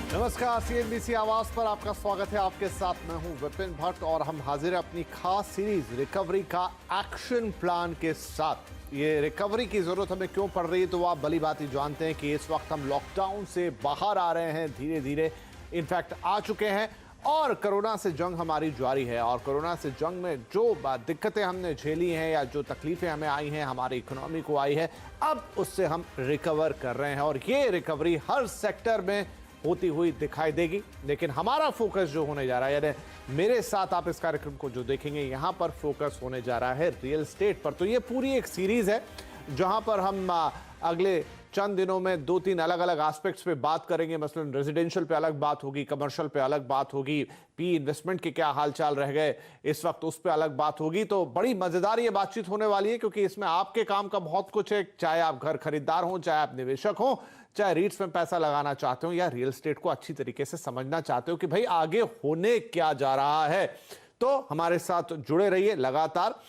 नमस्कार, सीएनबीसी आवाज पर आपका स्वागत है। आपके साथ मैं हूं विपिन भट्ट और हम हाजिर हैं अपनी खास सीरीज रिकवरी का एक्शन प्लान के साथ। ये रिकवरी की जरूरत हमें क्यों पड़ रही है, तो आप भली बात ही जानते हैं कि इस वक्त हम लॉकडाउन से बाहर आ रहे हैं, धीरे धीरे इनफैक्ट आ चुके हैं और कोरोना से जंग हमारी जारी है। और कोरोना से जंग में जो दिक्कतें हमने झेली हैं या जो तकलीफें हमें आई हैं, हमारी इकोनॉमी को आई है, अब उससे हम रिकवर कर रहे हैं और ये रिकवरी हर सेक्टर में होती हुई दिखाई देगी। लेकिन हमारा फोकस जो होने जा रहा है, यानी मेरे साथ आप इस कार्यक्रम को जो देखेंगे, यहां पर फोकस होने जा रहा है रियल एस्टेट पर। तो ये पूरी एक सीरीज है जहां पर हम अगले चंद दिनों में 2-3 अलग अलग एस्पेक्ट्स पे बात करेंगे। मसलन रेजिडेंशियल पे अलग बात होगी, कमर्शियल पे अलग बात होगी, पी इन्वेस्टमेंट के क्या हालचाल रह गए इस वक्त, उस पे अलग बात होगी। तो बड़ी मजेदार ये बातचीत होने वाली है, क्योंकि इसमें आपके काम का बहुत कुछ है। चाहे आप घर खरीदार हो, चाहे आप निवेशक हो, चाहे रीट्स में पैसा लगाना चाहते हो, या रियल एस्टेट को अच्छी तरीके से समझना चाहते हो कि भाई आगे होने क्या जा रहा है, तो हमारे साथ जुड़े रहिए लगातार।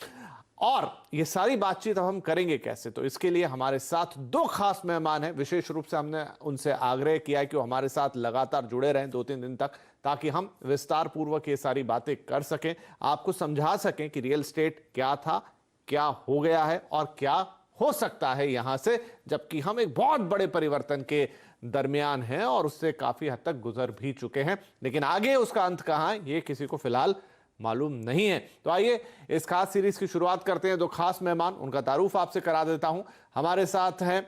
और ये सारी बातचीत अब हम करेंगे कैसे, तो इसके लिए हमारे साथ 2 खास मेहमान हैं। विशेष रूप से हमने उनसे आग्रह किया है कि वो हमारे साथ लगातार जुड़े रहें 2-3 दिन तक, ताकि हम विस्तार पूर्वक ये सारी बातें कर सकें, आपको समझा सकें कि रियल एस्टेट क्या था, क्या हो गया है और क्या हो सकता है यहां से। जबकि हम एक बहुत बड़े परिवर्तन के दरमियान हैं और उससे काफी हद तक गुजर भी चुके हैं, लेकिन आगे उसका अंत कहां है ये किसी को फिलहाल मालूम नहीं है। तो आइए इस खास सीरीज की शुरुआत करते हैं। 2 खास मेहमान, उनका तारुफ आपसे करा देता हूं। हमारे साथ हैं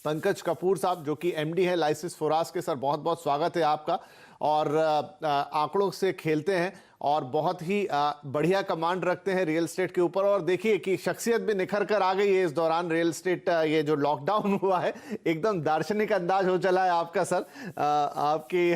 पंकज कपूर साहब, जो कि एमडी है लाइसिस फोरास के। सर, बहुत बहुत स्वागत है आपका। और आंकड़ों से खेलते हैं और बहुत ही बढ़िया कमांड रखते हैं रियल एस्टेट के ऊपर। और देखिए कि शख्सियत भी निखर कर आ गई है इस दौरान। रियल एस्टेट ये जो लॉकडाउन हुआ है, एकदम दार्शनिक अंदाज हो चला है आपका सर। आपकी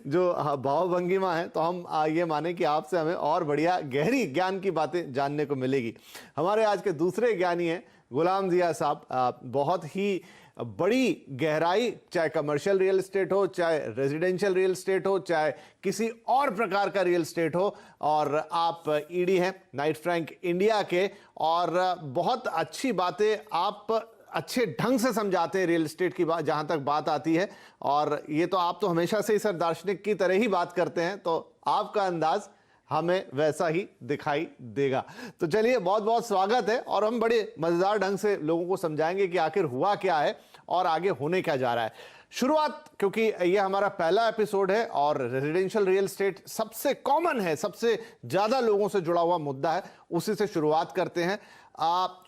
जो भाव भंगिमा है, तो हम ये माने कि आपसे हमें और बढ़िया गहरी ज्ञान की बातें जानने को मिलेगी। हमारे आज के दूसरे ज्ञानी हैं गुलाम जिया साहब। बहुत ही बड़ी गहराई, चाहे कमर्शियल रियल एस्टेट हो, चाहे रेजिडेंशियल रियल एस्टेट हो, चाहे किसी और प्रकार का रियल एस्टेट हो, और आप ईडी हैं नाइट फ्रैंक इंडिया के, और बहुत अच्छी बातें आप अच्छे ढंग से समझाते हैं रियल एस्टेट की बात जहां तक बात आती है। और ये तो आप तो हमेशा से ही सर दार्शनिक की तरह ही बात करते हैं, तो आपका अंदाज हमें वैसा ही दिखाई देगा। तो चलिए, बहुत बहुत स्वागत है और हम बड़े मजेदार ढंग से लोगों को समझाएंगे कि आखिर हुआ क्या है और आगे होने क्या जा रहा है। शुरुआत, क्योंकि ये हमारा पहला एपिसोड है और रेजिडेंशियल रियल एस्टेट सबसे कॉमन है, सबसे ज्यादा लोगों से जुड़ा हुआ मुद्दा है, उसी से शुरुआत करते हैं।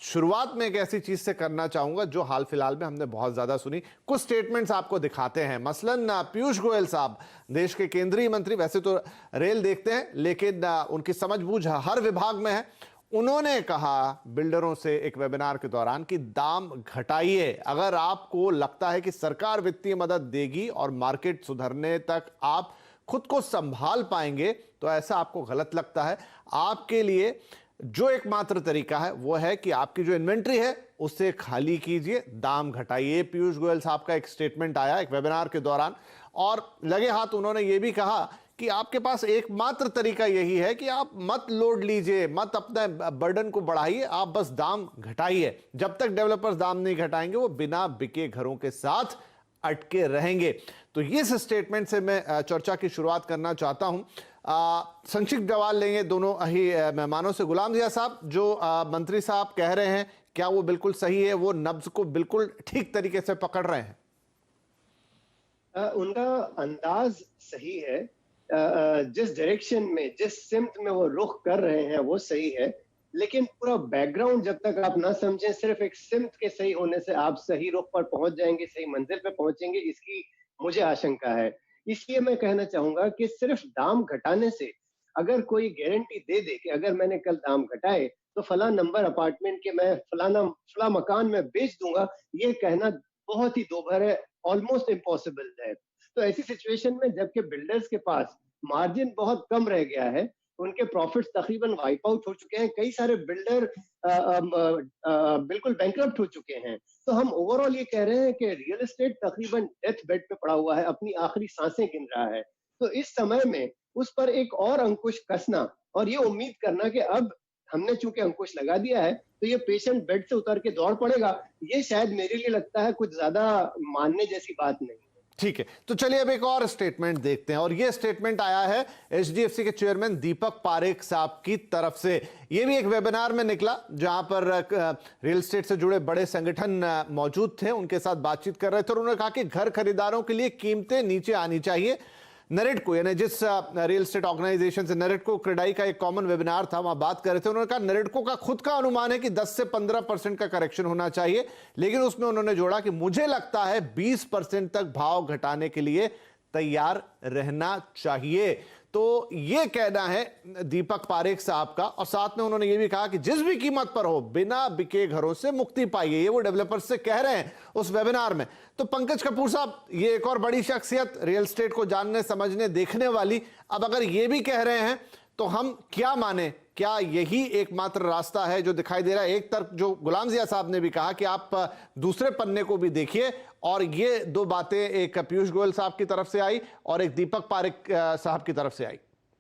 शुरुआत में एक ऐसी चीज से करना चाहूंगा जो हाल फिलहाल में हमने बहुत ज्यादा सुनी। कुछ स्टेटमेंट्स आपको दिखाते हैं। मसलन पीयूष गोयल साहब, देश के केंद्रीय मंत्री, वैसे तो रेल देखते हैं लेकिन उनकी समझबूझ हर विभाग में है। उन्होंने कहा बिल्डरों से एक वेबिनार के दौरान कि दाम घटाइए। अगर आपको लगता है कि सरकार वित्तीय मदद देगी और मार्केट सुधरने तक आप खुद को संभाल पाएंगे, तो ऐसा आपको गलत लगता है। आपके लिए जो एकमात्र तरीका है वो है कि आपकी जो इन्वेंट्री है उसे खाली कीजिए, दाम घटाइए। पीयूष गोयल साहब का एक स्टेटमेंट आया एक वेबिनार के दौरान, और लगे हाथ उन्होंने ये भी कहा कि आपके पास एकमात्र तरीका यही है कि आप मत लोड लीजिए, मत अपने बर्डन को बढ़ाइए, आप बस दाम घटाइए। जब तक डेवलपर्स दाम नहीं घटाएंगे, वो बिना बिके घरों के साथ अटके रहेंगे। तो इस स्टेटमेंट से मैं चर्चा की शुरुआत करना चाहता हूं। संक्षिप्त जवाब लेंगे दोनों ही मेहमानों से। गुलाम जिया साहब, जो मंत्री साहब कह रहे हैं, क्या वो बिल्कुल सही है? वो नब्ज को बिल्कुल ठीक तरीके से पकड़ रहे हैं? उनका अंदाज सही है। जिस डायरेक्शन में, जिस सिमत में वो रुख कर रहे हैं वो सही है, लेकिन पूरा बैकग्राउंड जब तक आप ना समझें, सिर्फ एक सिमत के सही होने से आप सही रुख पर पहुंच जाएंगे, सही मंजिल पे पहुंचेंगे, इसकी मुझे आशंका है। इसलिए मैं कहना चाहूंगा कि सिर्फ दाम घटाने से अगर कोई गारंटी दे दे कि अगर मैंने कल दाम घटाए तो फला नंबर अपार्टमेंट के मैं फला मकान में बेच दूंगा, ये कहना बहुत ही दोभर है, ऑलमोस्ट इम्पॉसिबल है। तो ऐसी सिचुएशन में जबकि बिल्डर्स के पास मार्जिन बहुत कम रह गया है, उनके प्रॉफिट्स तकरीबन वाइप आउट हो चुके हैं, कई सारे बिल्डर बिल्कुल बैंकरप्ट हो चुके हैं। तो हम ओवरऑल ये कह रहे हैं कि रियल एस्टेट तकरीबन डेथ बेड पे पड़ा हुआ है, अपनी आखिरी सांसें गिन रहा है। तो इस समय में उस पर एक और अंकुश कसना और ये उम्मीद करना कि अब हमने चूंकि अंकुश लगा दिया है तो ये पेशेंट बेड से उतर के दौड़ पड़ेगा, ये शायद मेरे लिए लगता है कुछ ज्यादा मानने जैसी बात नहीं है। ठीक है, तो चलिए अब एक और स्टेटमेंट देखते हैं, और ये स्टेटमेंट आया है एचडीएफसी के चेयरमैन दीपक पारेख साहब की तरफ से। ये भी एक वेबिनार में निकला जहां पर रियल एस्टेट से जुड़े बड़े संगठन मौजूद थे, उनके साथ बातचीत कर रहे थे और उन्होंने कहा कि घर खरीदारों के लिए कीमतें नीचे आनी चाहिए। नरेटको यानी जिस रियल एस्टेट ऑर्गेनाइजेशन से नरेटको क्रेडाई का एक कॉमन वेबिनार था, वहां बात कर रहे थे, उन्होंने कहा नरेटको का खुद का अनुमान है कि 10 से 15% का करेक्शन होना चाहिए, लेकिन उसमें उन्होंने जोड़ा कि मुझे लगता है 20% तक भाव घटाने के लिए तैयार रहना चाहिए। तो ये कहना है दीपक पारेख साहब का, और साथ में उन्होंने ये भी कहा कि जिस भी कीमत पर हो बिना बिके घरों से मुक्ति पाइए, ये वो डेवलपर्स से कह रहे हैं उस वेबिनार में। तो पंकज कपूर साहब, ये एक और बड़ी शख्सियत रियल एस्टेट को जानने समझने देखने वाली, अब अगर ये भी कह रहे हैं तो हम क्या माने? क्या यही एकमात्र रास्ता है जो दिखाई दे रहा है? एक तरफ जो गुलाम जिया साहब ने भी कहा कि आप दूसरे पन्ने को भी देखिए, और ये दो बातें एक पीयूष गोयल साहब की तरफ से आई और एक दीपक पारेख साहब की तरफ से आई।